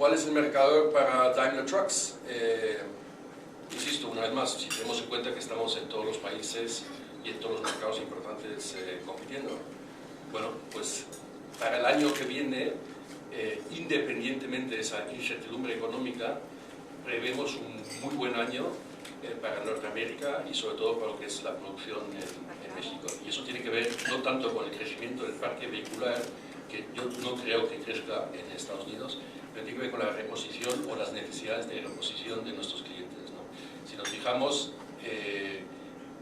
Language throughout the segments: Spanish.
¿Cuál es el mercado para Daimler Trucks? Insisto, una vez más, si tenemos en cuenta que estamos en todos los países y en todos los mercados importantes compitiendo. Bueno, pues para el año que viene, independientemente de esa incertidumbre económica, prevemos un muy buen año para Norteamérica y sobre todo para lo que es la producción en México. Y eso tiene que ver no tanto con el crecimiento del parque vehicular, que yo no creo que crezca en Estados Unidos, pero tiene que ver con la reposición o las necesidades de reposición de nuestros clientes, ¿no? Si nos fijamos,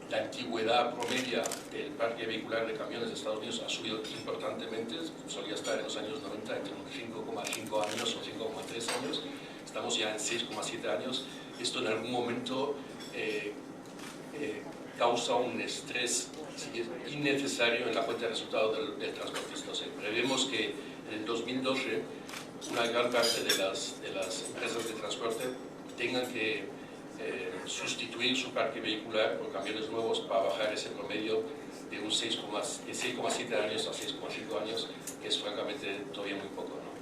la antigüedad promedia del parque vehicular de camiones de Estados Unidos ha subido importantemente, solía estar en los años 90 entre 5,5 años o 5,3 años, estamos ya en 6,7 años. Esto en algún momento causa un estrés innecesario en la cuenta de resultados del transportista. O sea, prevemos que en el 2012 una gran parte de las empresas de transporte tengan que sustituir su parque vehicular por camiones nuevos para bajar ese promedio de un 6,7 años a 6,5 años, que es francamente todavía muy poco, ¿no?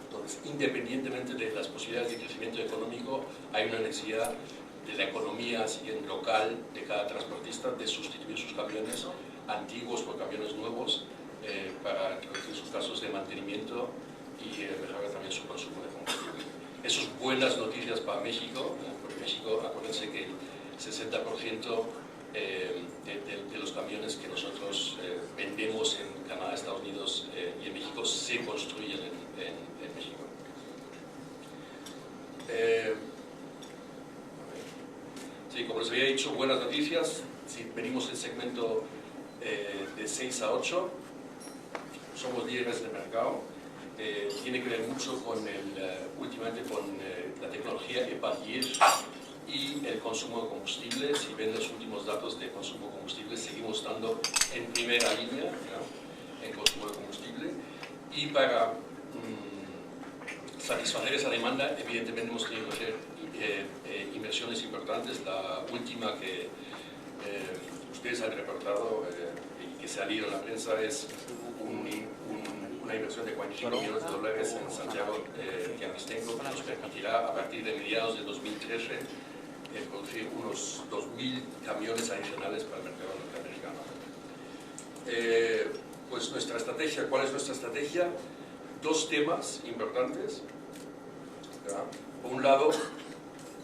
Entonces, independientemente de las posibilidades de crecimiento económico, hay una necesidad de la economía local de cada transportista de sustituir sus camiones antiguos por camiones nuevos para reducir sus gastos de mantenimiento y mejorar también su consumo de combustible. Eso es buenas noticias para México, porque México, acuérdense que el 60% de los camiones que nosotros vendemos en Canadá, Estados Unidos y en México se construyen en México. Sí, como les había dicho, buenas noticias. Si venimos del segmento de 6 a 8, somos líderes de mercado. Tiene que ver mucho con últimamente con la tecnología EPA-10 y el consumo de combustible. Si ven los últimos datos de consumo de combustible, seguimos estando en primera línea, ¿no?, en consumo de combustible. Y para satisfacer esa demanda, evidentemente hemos tenido que hacer inversiones importantes. La última que ustedes han reportado y que se ha leído en la prensa es una inversión de 45 millones de dólares en Santiago Tianguistenco, que nos permitirá a partir de mediados del 2013 producir unos 2.000 camiones adicionales para el mercado norteamericano. Pues nuestra estrategia, ¿cuál es nuestra estrategia? Dos temas importantes, ¿verdad? Por un lado,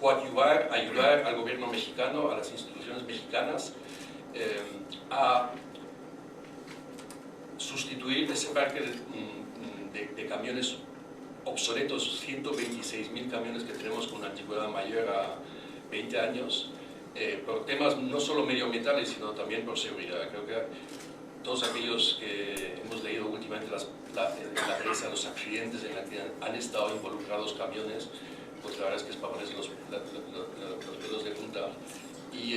coadyuvar, ayudar al gobierno mexicano, a las instituciones mexicanas, a sustituir ese parque de camiones obsoletos, 126.000 camiones que tenemos con una antigüedad mayor a 20 años, por temas no solo medioambientales, sino también por seguridad. Creo que todos aquellos que hemos leído últimamente en la prensa los accidentes en la que han estado involucrados camiones, pues la verdad es que es para ponerse los pelos de punta. Y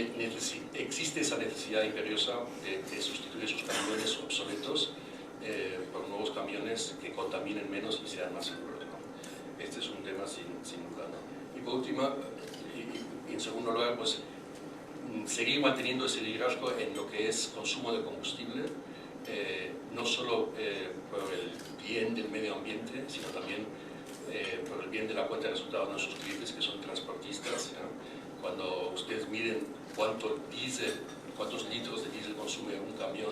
existe esa necesidad imperiosa de sustituir esos camiones obsoletos por nuevos camiones que contaminen menos y sean más seguros, ¿no? Este es un tema sin duda, ¿no? Y por último, y en segundo lugar, pues seguir manteniendo ese liderazgo en lo que es consumo de combustible, no solo por el bien del medio ambiente, sino también por el bien de la cuenta de resultados de nuestros clientes, que son transportistas, ¿no? Cuando ustedes miren cuántos litros de diésel consume un camión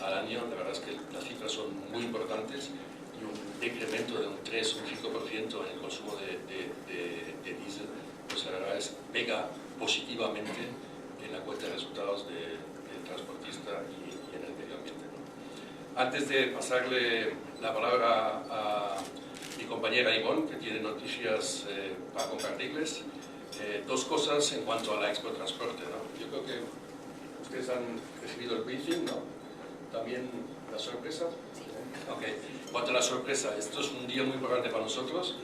al año, la verdad es que las cifras son muy importantes, y un decremento de un 3 o un 5% en el consumo de diésel, pues la verdad es pega positivamente en la cuenta de resultados del transportista y en el medio ambiente, ¿no? Antes de pasarle la palabra a mi compañera Ivonne, que tiene noticias para compartirles, dos cosas en cuanto a la Expo Transporte, ¿no? Yo creo que ustedes han recibido el briefing, ¿no? También la sorpresa. Sí. Okay. En cuanto a la sorpresa, esto es un día muy importante para nosotros,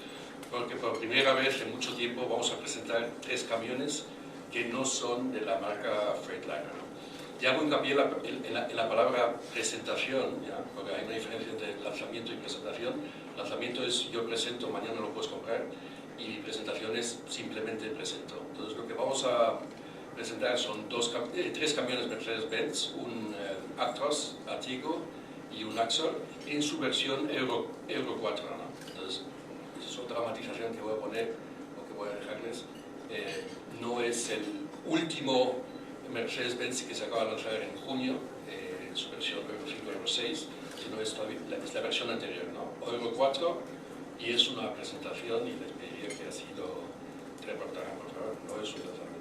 porque por primera vez en mucho tiempo vamos a presentar 3 camiones que no son de la marca Freightliner, ¿no? Ya hago hincapié en la palabra presentación, ¿ya? Porque hay una diferencia entre lanzamiento y presentación. Lanzamiento es yo presento, mañana lo puedes comprar, y presentación es simplemente presento. Entonces lo que vamos a presentar son 3 camiones Mercedes-Benz, un Actros Artigo y un Axor en su versión Euro 4, ¿no? Entonces, son fotodramatización que voy a poner o que voy a dejarles no es el último Mercedes-Benz que se acaba de lanzar en junio, su versión Euro 5, Euro 6, sino es la versión anterior, ¿no? Euro 4, y es una presentación y les pediría que así lo reportaran, por favor, no es un lanzamiento.